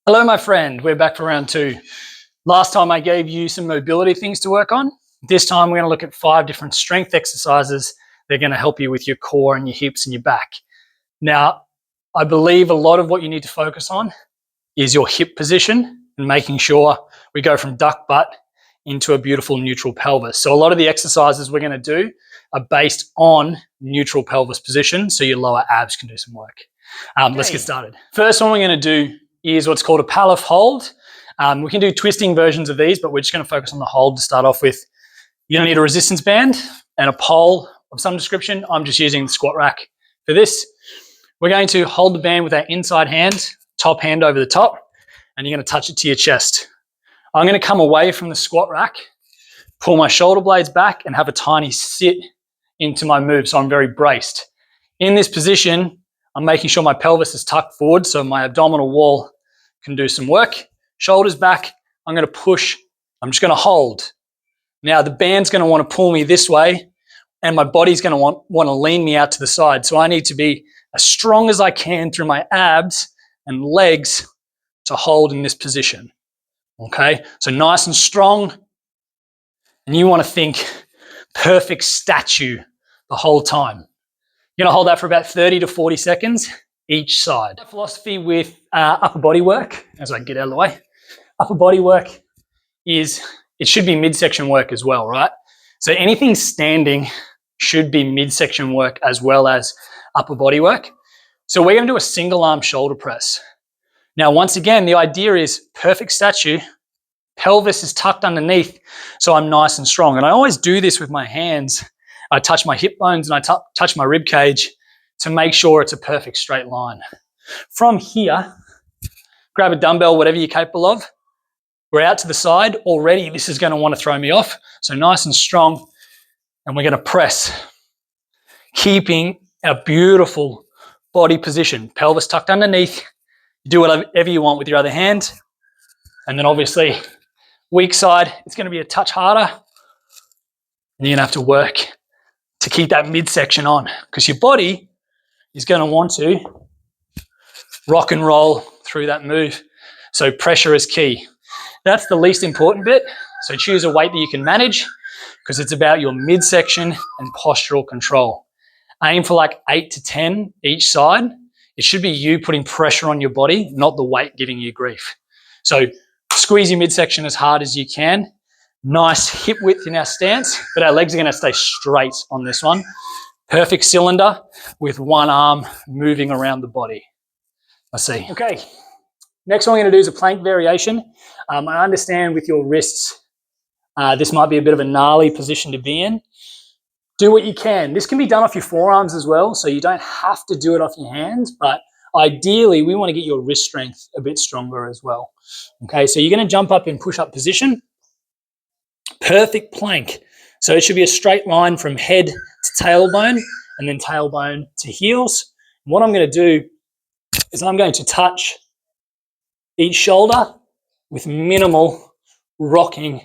Hello, my friend. We're back for round two. Last time I gave you some mobility things to work on. This time we're going to look at 5 different strength exercises that are going to help you with your core and your hips and your back. Now, I believe a lot of what you need to focus on is your hip position and making sure we go from duck butt into a beautiful neutral pelvis. So a lot of the exercises we're going to do are based on neutral pelvis position, so your lower abs can do some work. Let's get started. First one we're going to do is what's called a Pallof Hold. We can do twisting versions of these, but we're just going to focus on the hold to start off with. You're going to need a resistance band and a pole of some description. I'm just using the squat rack for this. We're going to hold the band with our inside hand, top hand over the top, and you're going to touch it to your chest. I'm going to come away from the squat rack, pull my shoulder blades back, and have a tiny sit into my move, so I'm very braced. In this position, I'm making sure my pelvis is tucked forward so my abdominal wall can do some work. Shoulders back, I'm going to push, I'm just going to hold. Now the band's going to want to pull me this way and my body's going to want to lean me out to the side. So I need to be as strong as I can through my abs and legs to hold in this position. Okay, so nice and strong. And you want to think perfect statue the whole time. You're going to hold that for about 30 to 40 seconds each side. My philosophy with upper body work, as I get out of the way, upper body work is, it should be midsection work as well, right? So anything standing should be midsection work as well as upper body work. So we're going to do a single arm shoulder press. Now, once again, the idea is perfect statue, pelvis is tucked underneath, so I'm nice and strong. And I always do this with my hands. I touch my hip bones and I touch my rib cage to make sure it's a perfect straight line. From here, grab a dumbbell, whatever you're capable of. We're out to the side. Already this is going to want to throw me off. So nice and strong. And we're going to press, keeping our beautiful body position. Pelvis tucked underneath. You do whatever you want with your other hand. And then obviously, weak side, it's going to be a touch harder. And you're going to have to work to keep that midsection on, because your body is going to want to rock and roll through that move. So pressure is key. That's the least important bit. So choose a weight that you can manage, because it's about your midsection and postural control. Aim for like 8 to 10 each side. It should be you putting pressure on your body, not the weight giving you grief. So squeeze your midsection as hard as you can. Nice hip width in our stance, but our legs are going to stay straight on this one. Perfect cylinder with one arm moving around the body. Let's see. Okay, next one we're going to do is a plank variation. I understand with your wrists, this might be a bit of a gnarly position to be in. Do what you can. This can be done off your forearms as well, so you don't have to do it off your hands, but ideally we want to get your wrist strength a bit stronger as well. Okay, so you're going to jump up in push-up position. Perfect plank. So it should be a straight line from head to tailbone and then tailbone to heels. What I'm going to do is I'm going to touch each shoulder with minimal rocking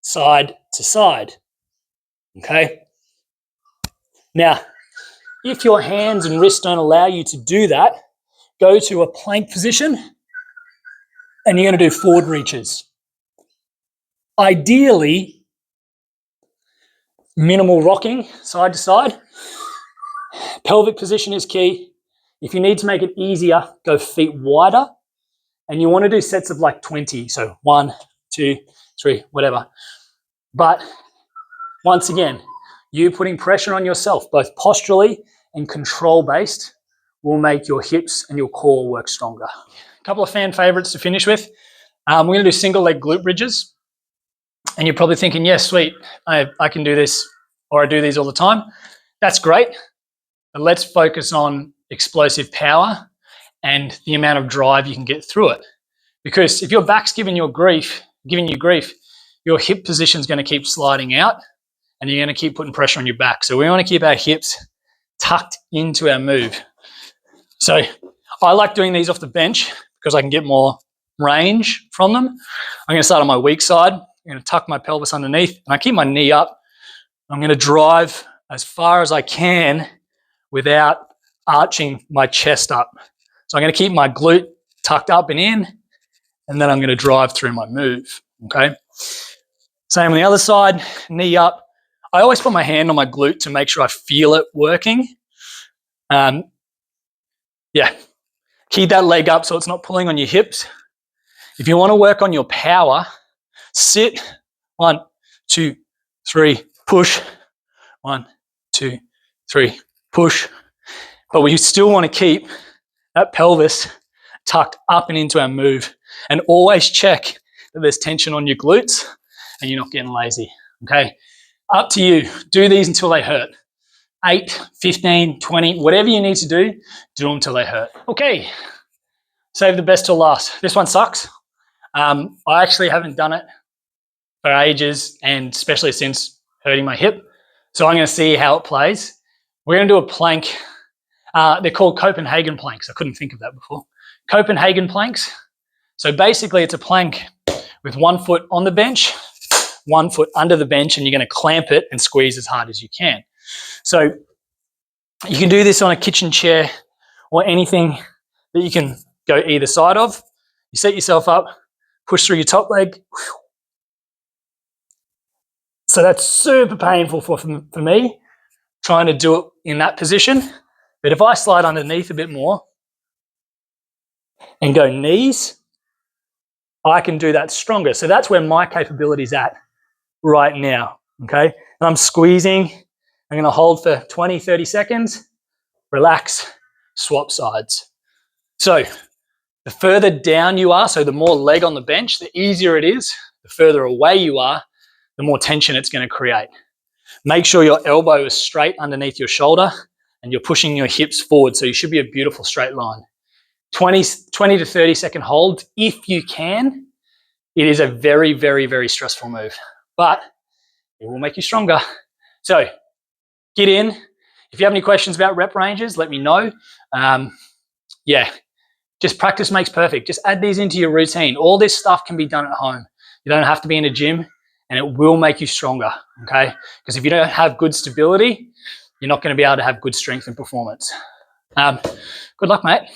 side to side. Okay. Now, if your hands and wrists don't allow you to do that, go to a plank position and you're going to do forward reaches. Ideally, minimal rocking side to side. Pelvic position is key. If you need to make it easier, go feet wider. And you want to do sets of like 20. So 1, 2, 3, whatever. But once again, you putting pressure on yourself, both posturally and control-based, will make your hips and your core work stronger. A couple of fan favorites to finish with. We're going to do single leg glute bridges. And you're probably thinking, yes, sweet, I can do this, or I do these all the time. That's great, but let's focus on explosive power and the amount of drive you can get through it. Because if your back's giving you grief, your hip position is going to keep sliding out and you're going to keep putting pressure on your back. So we want to keep our hips tucked into our move. So I like doing these off the bench because I can get more range from them. I'm going to start on my weak side. I'm going to tuck my pelvis underneath and I keep my knee up. I'm going to drive as far as I can without arching my chest up. So I'm going to keep my glute tucked up and in and then I'm going to drive through my move, okay? Same on the other side, knee up. I always put my hand on my glute to make sure I feel it working. Yeah, keep that leg up so it's not pulling on your hips. If you want to work on your power, sit, 1, 2, 3, push, 1, 2, 3, push. But we still want to keep that pelvis tucked up and into our move, and always check that there's tension on your glutes and you're not getting lazy, okay? Up to you. Do these until they hurt. 8, 15, 20, whatever you need to do them until they hurt. Okay, save the best till last. This one sucks. I actually haven't done it for ages, and especially since hurting my hip. So I'm going to see how it plays. We're going to do a plank. They're called Copenhagen Planks. I couldn't think of that before. Copenhagen Planks. So basically it's a plank with 1 foot on the bench, 1 foot under the bench, and you're going to clamp it and squeeze as hard as you can. So you can do this on a kitchen chair or anything that you can go either side of. You set yourself up, push through your top leg. So that's super painful for me, trying to do it in that position. But if I slide underneath a bit more and go knees, I can do that stronger. So that's where my capability is at right now, okay? And I'm squeezing. I'm going to hold for 20, 30 seconds, relax, swap sides. So the further down you are, so the more leg on the bench, the easier it is. The further away you are, the more tension it's going to create. Make sure your elbow is straight underneath your shoulder and you're pushing your hips forward, so you should be a beautiful straight line. 20 to 30 second hold if you can. It is a very, very, very stressful move, but it will make you stronger. So get in. If you have any questions about rep ranges, let me know. Yeah, just practice makes perfect. Just add these into your routine. All this stuff can be done at home. You don't have to be in a gym, and it will make you stronger, okay? Because if you don't have good stability, you're not going to be able to have good strength and performance. Good luck, mate.